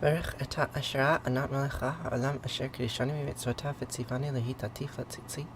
Baruch eta asherah anat melecha ha'olam asher kirishani mitzvotav v'tzivani lehi tatif l'tzitzit.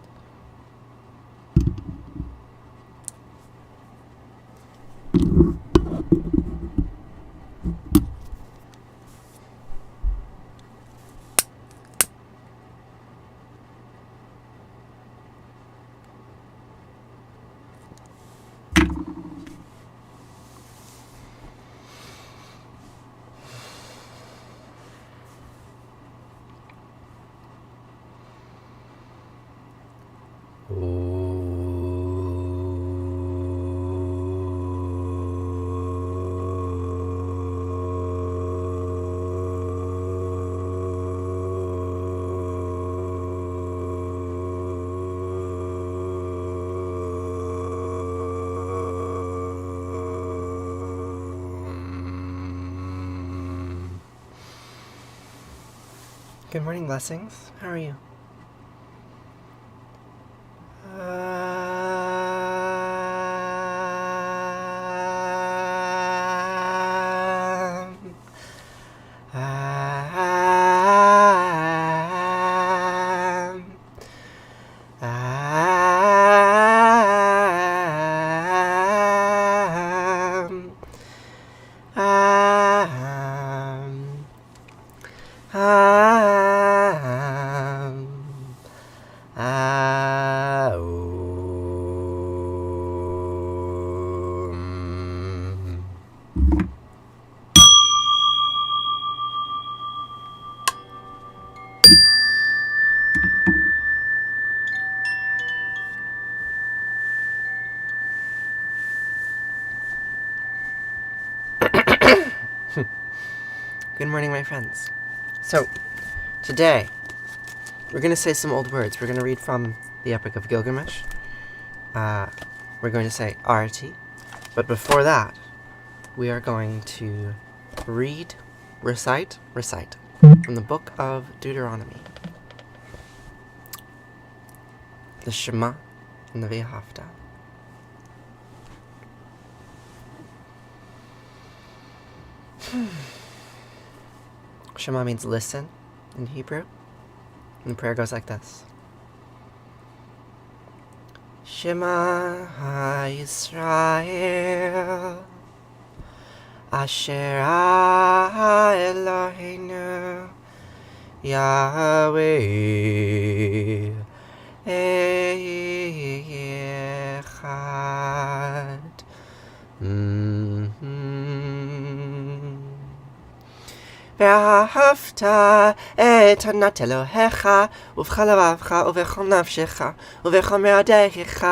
Good morning, blessings. How are you? Good morning, my friends. So, today, we're going to say some old words. We're going to read from the Epic of Gilgamesh. We're going to say Arati. But before that, we are going to recite from the book of Deuteronomy. The Shema and the Vahafta. Shema means listen in Hebrew. And the prayer goes like this. Shema Yisrael Asher Eloheinu Yahweh Echad. Vahafta et anat Elohecha ובכל לבבך ובכל נפשך ובכל מאודיך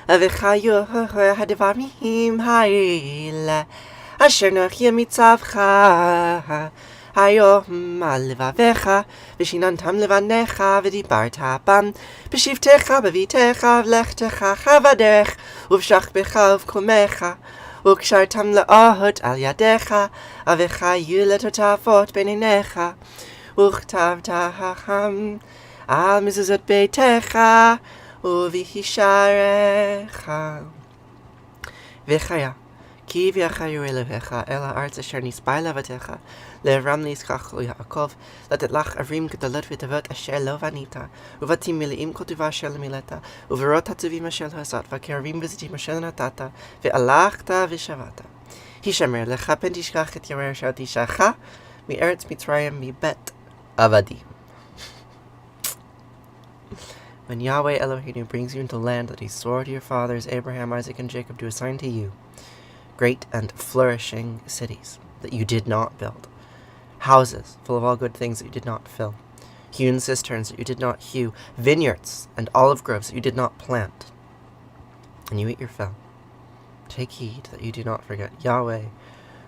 וחיו הדברים האלה אשר נוחי מצווך היום על לבביך ושיננתם לבניך ודיברת בם בשבתך בביתך ולכתך בדרך ובשכבך ובקומך וקשרתם לאהוד על ידיך וחיו לטוטפות בין עיניך וכתבתם על מזוזות ביתך ובשעריך וחיה כי יחיו אלוהיך אל הארץ אשר נשבע לאבותיך לאברהם ליצחק וליעקב לתת לך ערים גדולות וטובות אשר לא בנית ובתים מלאים כל טובה אשר למילאת וברות הטובים אשר לעשות וכרמים וזיתים אשר נתת והלכת ושבת הישמר לך פן תשכח את ירא אשר תישאך מארץ מצרים מבית עבדים. When Yahweh Eloheinu brings you into the land that he swore to your fathers Abraham, Isaac, and Jacob to assign to you, great and flourishing cities that you did not build, houses full of all good things that you did not fill, hewn cisterns that you did not hew, vineyards and olive groves that you did not plant, and you eat your fill. Take heed that you do not forget Yahweh,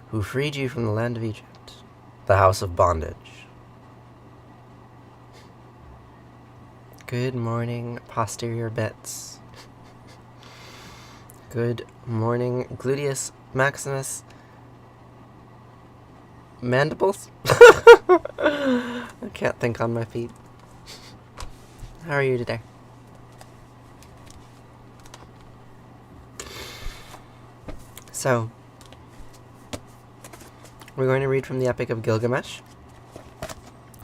who freed you from the land of Egypt, the house of bondage. Good morning, posterior bits. Good morning, gluteus maximus mandibles? I can't think on my feet. How are you today? So, We're going to read from the Epic of Gilgamesh.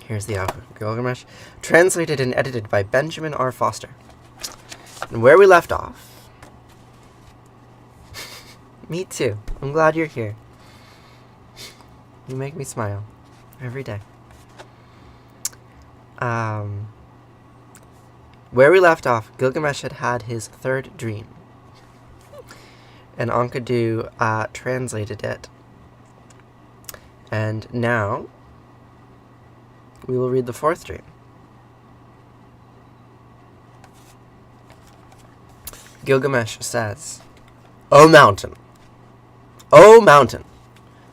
Here's the Epic of Gilgamesh, translated and edited by Benjamin R. Foster. And where we left off... Me too. I'm glad you're here. You make me smile every day. Where we left off, Gilgamesh had his third dream. And Enkidu translated it. And now, we will read the fourth dream. Gilgamesh says, O mountain,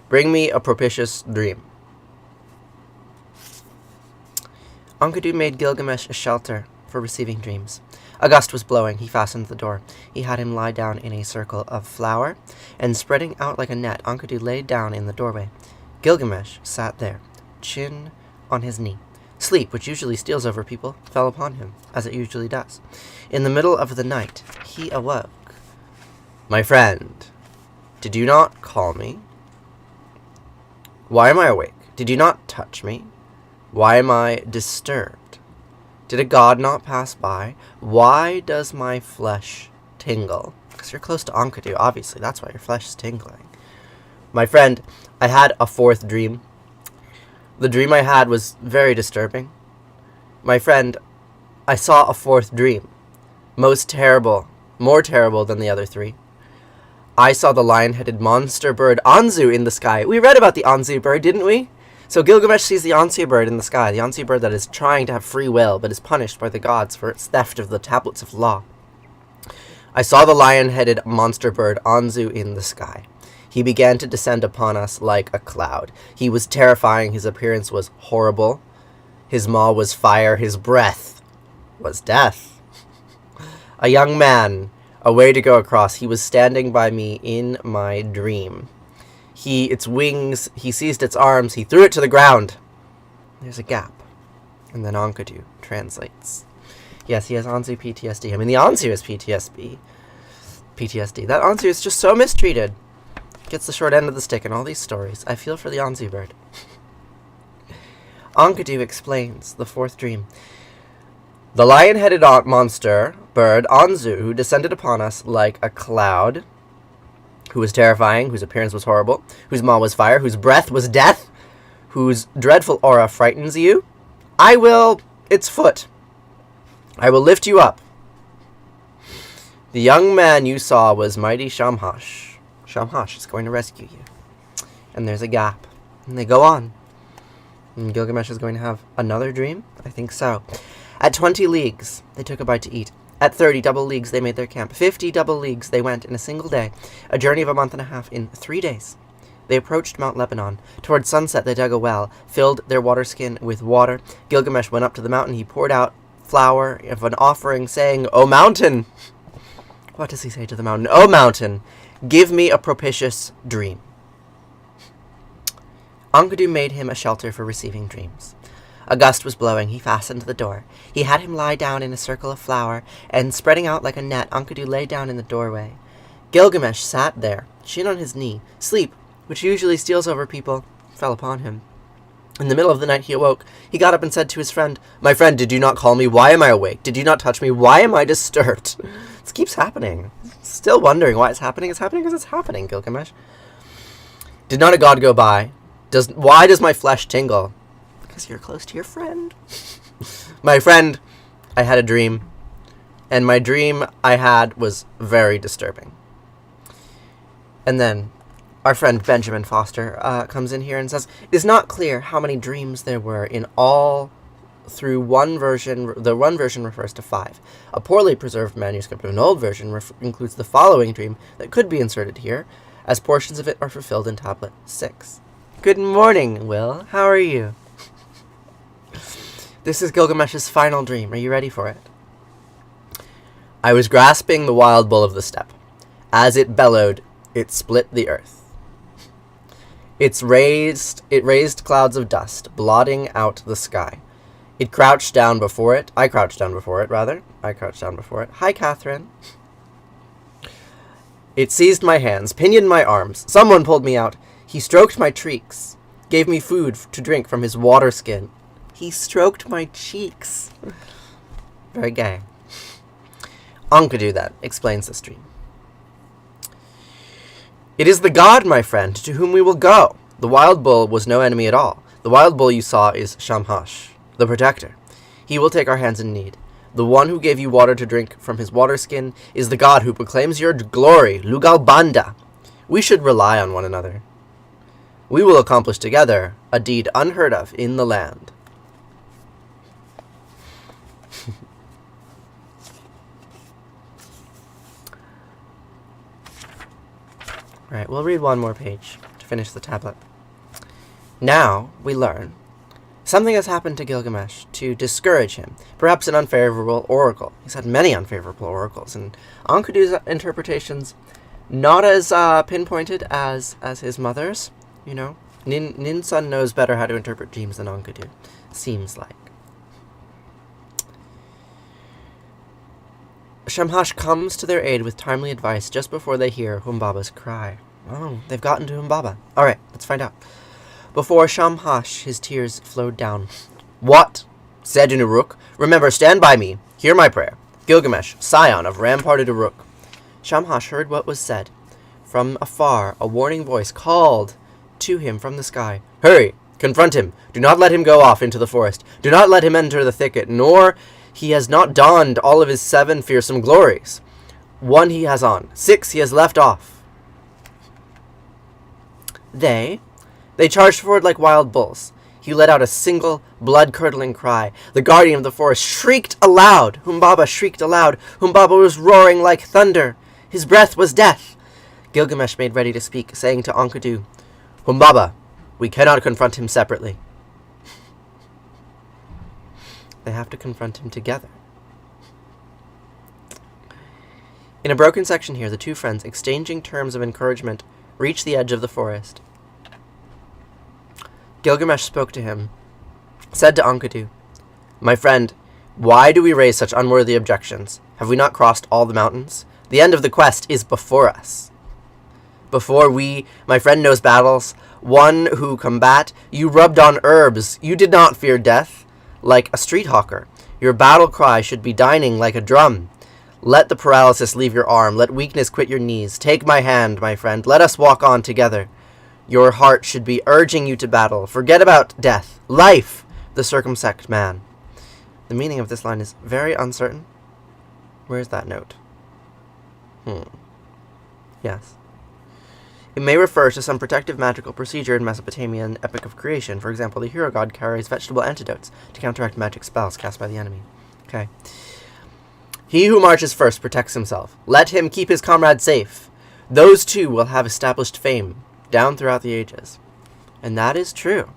bring me a propitious dream. Enkidu made Gilgamesh a shelter for receiving dreams. A gust was blowing. He fastened the door. He had him lie down in a circle of flour, and spreading out like a net, Enkidu laid down in the doorway. Gilgamesh sat there, chin on his knee. Sleep, which usually steals over people, fell upon him, as it usually does. In the middle of the night, he awoke. My friend, did you not call me? Why am I awake? Did you not touch me? Why am I disturbed? Did a god not pass by? Why does my flesh tingle? Because you're close to Enkidu, obviously. That's why your flesh is tingling. My friend, I had a fourth dream. The dream I had was very disturbing. My friend, I saw a fourth dream. Most terrible. More terrible than the other three. I saw the lion-headed monster bird Anzu in the sky. We read about the Anzu bird, didn't we? So Gilgamesh sees the Anzu bird in the sky, the Anzu bird that is trying to have free will, but is punished by the gods for its theft of the tablets of law. I saw the lion-headed monster bird Anzu in the sky. He began to descend upon us like a cloud. He was terrifying, his appearance was horrible. His maw was fire, his breath was death. A young man, a way to go across, he was standing by me in my dream. Its wings, he seized its arms, he threw it to the ground. There's a gap. And then Enkidu translates. Yes, he has Anzu PTSD. I mean, the Anzu has PTSD. That Anzu is just so mistreated. Gets the short end of the stick in all these stories. I feel for the Anzu bird. Enkidu explains the fourth dream. The lion-headed monster bird Anzu, who descended upon us like a cloud, who was terrifying, whose appearance was horrible, whose maw was fire, whose breath was death, whose dreadful aura frightens you, its foot. I will lift you up. The young man you saw was mighty Shamash. Shamash is going to rescue you. And there's a gap. And they go on. And Gilgamesh is going to have another dream? I think so. At 20 leagues, they took a bite to eat. At 30 double leagues, they made their camp. 50 double leagues they went in a single day, a journey of a month and a half in 3 days. They approached Mount Lebanon. Towards sunset, they dug a well, filled their water skin with water. Gilgamesh went up to the mountain. He poured out flour of an offering, saying, O mountain! What does he say to the mountain? O mountain, give me a propitious dream. Enkidu made him a shelter for receiving dreams. A gust was blowing. He fastened the door. He had him lie down in a circle of flour, and spreading out like a net, Enkidu lay down in the doorway. Gilgamesh sat there, chin on his knee. Sleep, which usually steals over people, fell upon him. In the middle of the night he awoke. He got up and said to his friend, My friend, did you not call me? Why am I awake? Did you not touch me? Why am I disturbed? This keeps happening. Still wondering why it's happening. It's happening because it's happening, Gilgamesh. Did not a god go by? Why does my flesh tingle? Because you're close to your friend. My friend, I had a dream. And my dream I had was very disturbing. And then our friend Benjamin Foster comes in here and says, It is not clear how many dreams there were in all through one version. The one version refers to 5. A poorly preserved manuscript of an old version includes the following dream that could be inserted here, as portions of it are fulfilled in tablet 6. Good morning, Will. How are you? This is Gilgamesh's final dream. Are you ready for it? I was grasping the wild bull of the steppe. As it bellowed, it split the earth. It raised clouds of dust, blotting out the sky. I crouched down before it. Hi, Catherine. It seized my hands, pinioned my arms. Someone pulled me out. He stroked my cheeks, gave me food to drink from his water skin. He stroked my cheeks. Very gay. Enkidu then explains this dream. It is the god, my friend, to whom we will go. The wild bull was no enemy at all. The wild bull you saw is Shamhash, the protector. He will take our hands in need. The one who gave you water to drink from his water skin is the god who proclaims your glory, Lugalbanda. We should rely on one another. We will accomplish together a deed unheard of in the land. Alright, we'll read one more page to finish the tablet. Now we learn something has happened to Gilgamesh to discourage him, perhaps an unfavorable oracle. He's had many unfavorable oracles, and Enkidu's interpretations not as pinpointed as his mother's. You know, Ninsun knows better how to interpret dreams than Enkidu, seems like. Shamhash comes to their aid with timely advice just before they hear Humbaba's cry. Oh, they've gotten to Humbaba. Alright, let's find out. Before Shamhash, his tears flowed down. What? Said in Uruk. Remember, stand by me. Hear my prayer. Gilgamesh, scion of ramparted Uruk. Shamhash heard what was said. From afar, a warning voice called to him from the sky. Hurry! Confront him. Do not let him go off into the forest. Do not let him enter the thicket, nor he has not donned all of his 7 fearsome glories. 1 he has on. 6 he has left off. They charged forward like wild bulls. He let out a single, blood-curdling cry. The guardian of the forest shrieked aloud. Humbaba shrieked aloud. Humbaba was roaring like thunder. His breath was death. Gilgamesh made ready to speak, saying to Enkidu, Humbaba, we cannot confront him separately. They have to confront him together. In a broken section here, the two friends, exchanging terms of encouragement, reach the edge of the forest. Gilgamesh spoke to him, said to Enkidu, My friend, why do we raise such unworthy objections? Have we not crossed all the mountains? The end of the quest is before us. Before we, my friend, knows battles, one who combat, you rubbed on herbs, you did not fear death. Like a street hawker, your battle cry should be dining like a drum. Let the paralysis leave your arm, let weakness quit your knees. Take my hand, my friend, let us walk on together. Your heart should be urging you to battle. Forget about death. Life, the circumspect man. The meaning of this line is very uncertain. Where's that note? Yes. It may refer to some protective magical procedure in Mesopotamian epic of creation. For example, the hero god carries vegetable antidotes to counteract magic spells cast by the enemy. Okay. He who marches first protects himself. Let him keep his comrade safe. Those two will have established fame down throughout the ages. And that is true.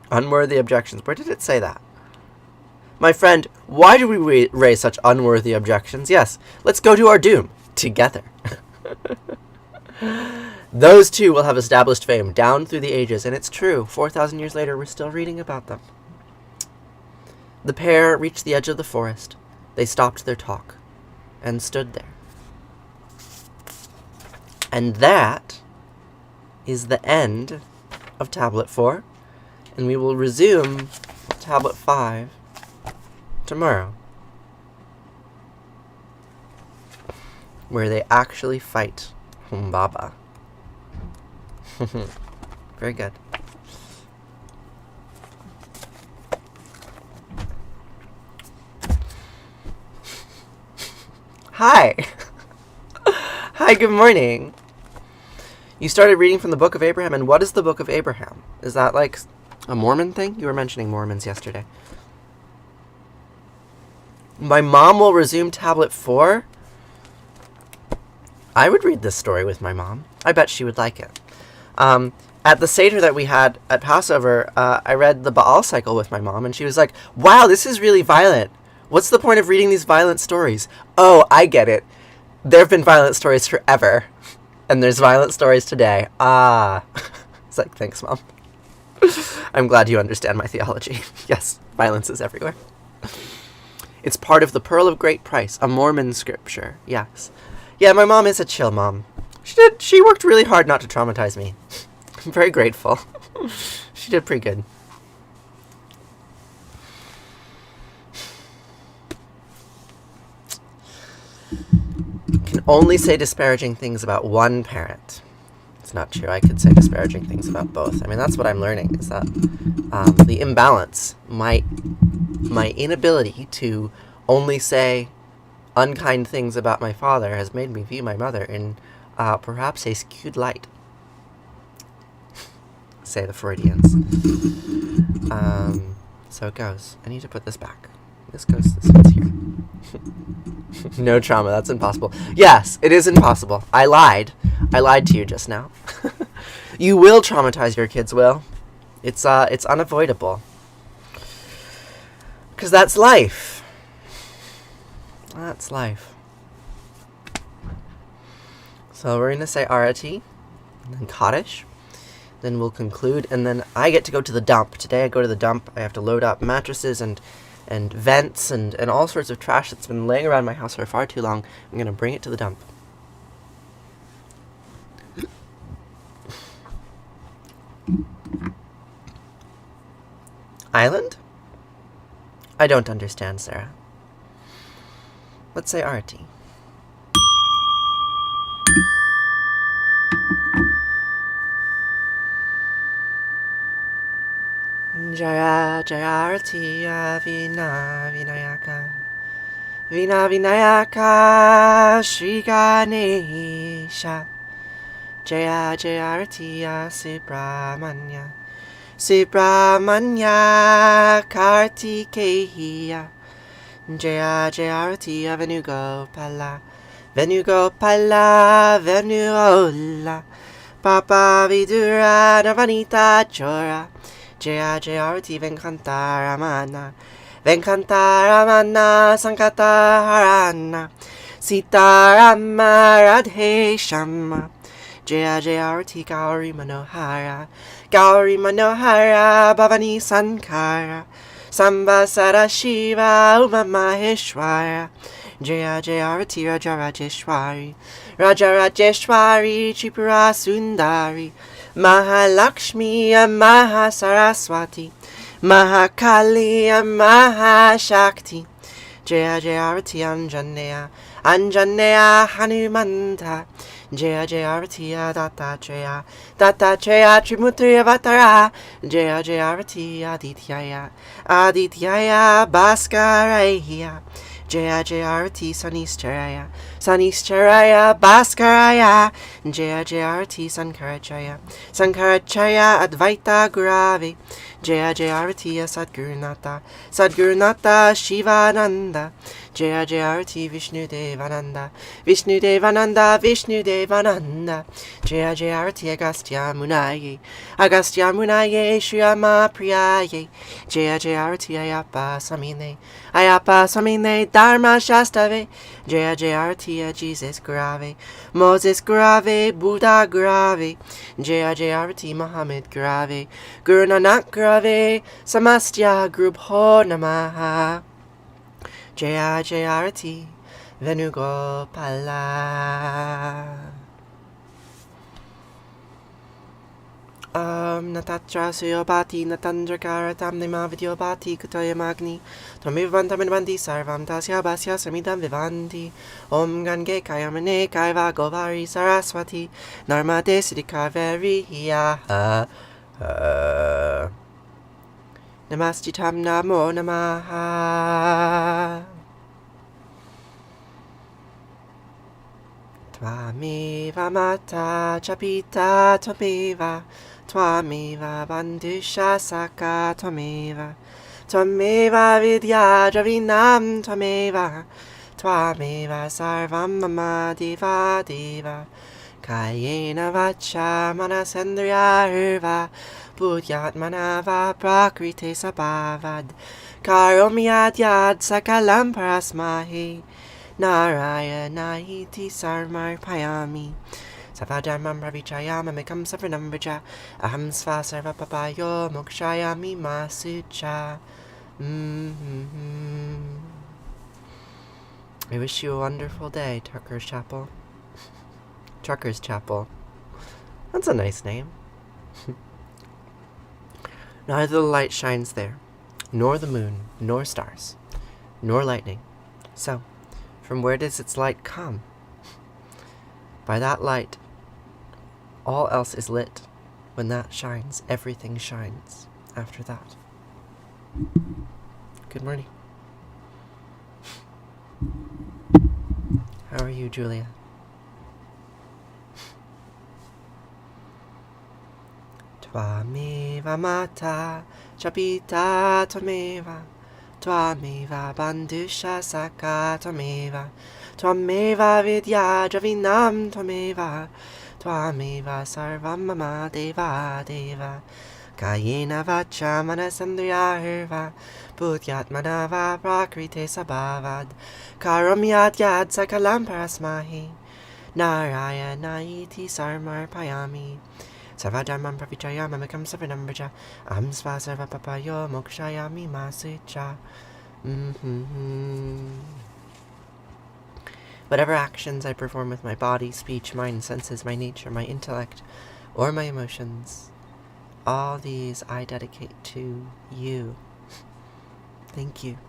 Unworthy objections. Where did it say that? My friend, why do we raise such unworthy objections? Yes, let's go to our doom together. Those two will have established fame down through the ages, and it's true. 4,000 years later, we're still reading about them. The pair reached the edge of the forest. They stopped their talk and stood there. And that is the end of Tablet 4, and we will resume Tablet 5 tomorrow, where they actually fight Humbaba. Very good. Hi! Hi, good morning. You started reading from the Book of Abraham, and what is the Book of Abraham? Is that like a Mormon thing? You were mentioning Mormons yesterday. My mom will resume Tablet 4? I would read this story with my mom. I bet she would like it. At the Seder that we had at Passover, I read the Baal cycle with my mom, and she was like, wow, this is really violent. What's the point of reading these violent stories? Oh, I get it. There have been violent stories forever, and there's violent stories today. Ah. It's like, thanks, Mom. I'm glad you understand my theology. Yes, violence is everywhere. It's part of the Pearl of Great Price, a Mormon scripture. Yes. Yeah, my mom is a chill mom. She worked really hard not to traumatize me. I'm very grateful. She did pretty good. Can only say disparaging things about one parent. It's not true. I could say disparaging things about both. I mean, that's what I'm learning, is that the imbalance, my inability to only say unkind things about my father has made me view my mother in perhaps a skewed light. Say the Freudians. So it goes. I need to put this back. This goes here. No trauma, that's impossible. Yes, it is impossible. I lied to you just now. You will traumatize your kids, Will. It's unavoidable. Because that's life. That's life. So we're going to say Arati, and then Kaddish. Then we'll conclude, and then I get to go to the dump. Today I go to the dump. I have to load up mattresses and vents and all sorts of trash that's been laying around my house for far too long. I'm going to bring it to the dump. Island? I don't understand, Sarah. Let's say Arati. Jaya Jaya Arati Vina Vinayaka Vina Vinayaka Shri Ganesha Jaya Jaya Arati Subramanya Subramanya Kartikeya Jaya Jaya Arati Venugopala Venugopala Venuola Papa Vidura Navanita Chora Jaya Jaya Arati Venkantaramana Venkantaramana Sankataharana Sitarama Radhe Shama Jaya Jaya Arati Gauri Manohara Gauri Manohara Bhavani Sankara Sambasara Shiva Uma Maheshwara Jaya Jaya Arati Raja Rajeshwari Raja Rajeshwari Tripura Sundari Mahalakshmi Mahasaraswati Mahakali Mahashakti Jaya Jaya Arati Anjaneya Anjaneya Hanumanta Jaya Jaya Arati Dattatreya Dattatreya Trimutriya Vatara Jaya Jaya Arati Adityaya Adityaya Bhaskaraya Jaya Jaya Arati Sanistaraya Sanistaraya Bhaskaraya Jaya Jaya Arati Sankaracharya Sankaracharya Advaita Gurave Jaya Jaya Arati Sadgurunata Sadgurunata Shivananda Jaya Jaya Arati Vishnudevananda Vishnudevananda Vishnudevananda Jaya Jaya Arati Agastya Munaye Agastya Munaye Shriyama Priyaye Jaya Jaya Arati Ayapa Samine Ayapa Samine Dharma Shastave Jaya Jaya Arati Jesus Grave Moses Grave Buddha Grave Jaya Jaya Arati Muhammad Grave Guru Nanak Grave Samastya Grubho Namaha Jaya Jaya Arati Venugopala. Natatra Suyobati Natandra Karatam Nema Vidyobati Kutoya Magni Tomivantaminvanti Sarvam Tasya Basya Samidam Vivanti Om Gange Kayamane Kaiva Govari Saraswati Narmade Siddhikaveri Hiya Namastitam Namo Namaha Tvameva Mata Chapita Tvameva Tvameva Bandusha Saka Tvameva Tvameva Vidya Dravinam Tvameva Tvameva Sarvam Mama Deva Deva Kayena Vacha Manasendriya Urva Buddhyatmanava Prakrite Sabhavad Karomyad Yad Sakalam Parasmahi Narayana Iti Sarmar Payami Savadharmam Ravichayama Mekam Savanam Vraja Aham Sva Sarva Papayo Mokshayami Masucha. I wish you a wonderful day, Tucker's Chapel. Trucker's Chapel. That's a nice name. Neither the light shines there, nor the moon, nor stars, nor lightning. So, from where does its light come? By that light, all else is lit. When that shines, everything shines after that. Good morning. How are you, Julia? Tvameva mata, chapita tvameva, tvameva bandusha saka tvameva, tvameva vidya dravinam tvameva, tvameva sarvamama deva deva, kayena vacha manasandriya hirva, buddhyat manava prakrite sabhavad, karamyat yad sakalam parasmahi, narayana iti sarmar payami, Sarvadharmam pravichaya mamikam savanambraja am sva sarva papayo mokshayami masicha. Whatever actions I perform with my body, speech, mind, senses, my nature, my intellect, or my emotions, all these I dedicate to you. Thank you.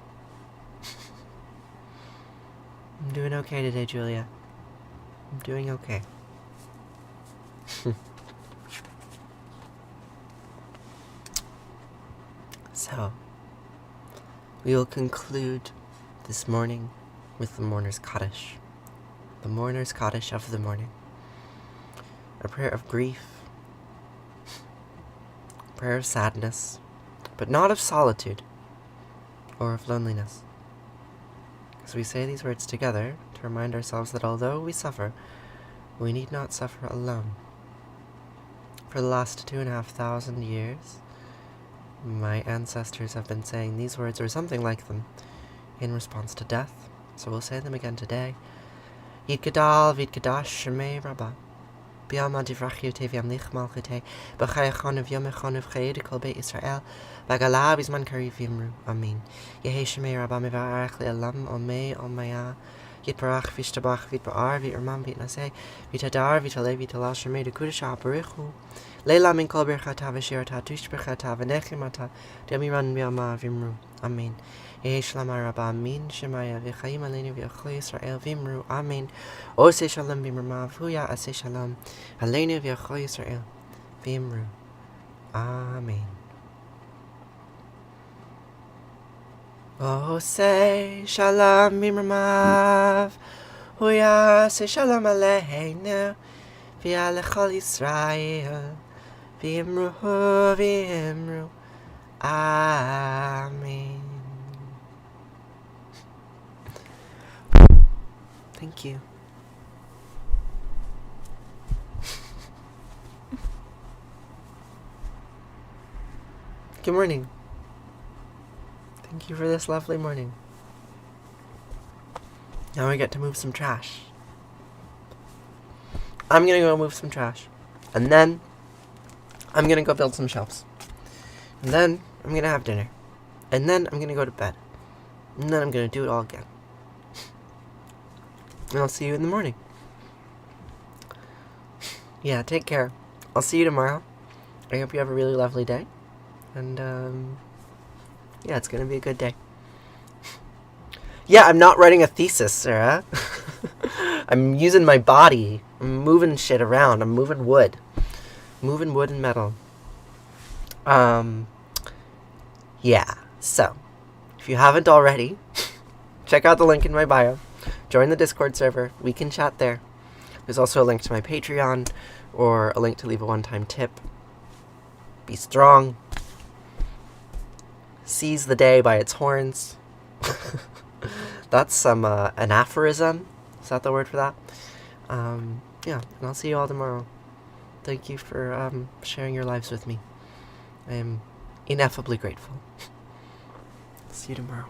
I'm doing okay today, Julia. I'm doing okay. So, we will conclude this morning with the mourner's Kaddish. The mourner's Kaddish of the morning. A prayer of grief, a prayer of sadness, but not of solitude or of loneliness. As we say these words together to remind ourselves that although we suffer, we need not suffer alone. For the last 2,500 years, my ancestors have been saying these words or something like them in response to death, so we'll say them again today. Yid Gadal Vid Kadash Shema Rabba Biama Divrachyu Teviam Lich Malchite B'chayachon of Yomechon of Chayed Kol Beit Israel Bagala Bizman Kari Vimru Amen Yehe Shema Rabba Mevarach Le'alam Omei Omaya Yid Barach Vishtabach Vid Ba'ar Vid Urman Vid Naseh Vid Hadar Vid Alei Vid Alal Shema de Kudasha Barichu Leila Min Kol Birchata V'Shirata Tush Birchata V'Nechimata Demiran Biama Vimru Amen Yehe Shlama Rabba Amin Shemaya V'Chaim Aleinu V'Achol Yisrael Vimru Amen Ose Shalom Bimrama V'Huya Ase Shalom Aleinu V'Achol Yisrael Vimru Amen Ose Shalom Bimrama V'Huya Ase Shalom Aleinu V'Achol Yisrael Vimru Vimru Amen. Thank you. Good morning. Thank you for this lovely morning. Now we get to move some trash. I'm gonna go move some trash. And then I'm gonna go build some shelves. And then I'm gonna have dinner. And then I'm gonna go to bed. And then I'm gonna do it all again. And I'll see you in the morning. Yeah, take care. I'll see you tomorrow. I hope you have a really lovely day. And, yeah, it's gonna be a good day. Yeah, I'm not writing a thesis, Sarah. I'm using my body. I'm moving shit around. I'm moving wood. Moving wood and metal. Yeah, so, if you haven't already, check out the link in my bio. Join the Discord server. We can chat there. There's also a link to my Patreon, or a link to leave a one-time tip. Be strong. Seize the day by its horns. That's some, an aphorism. Is that the word for that? Yeah, and I'll see you all tomorrow. Thank you for, sharing your lives with me. I am ineffably grateful. See you tomorrow.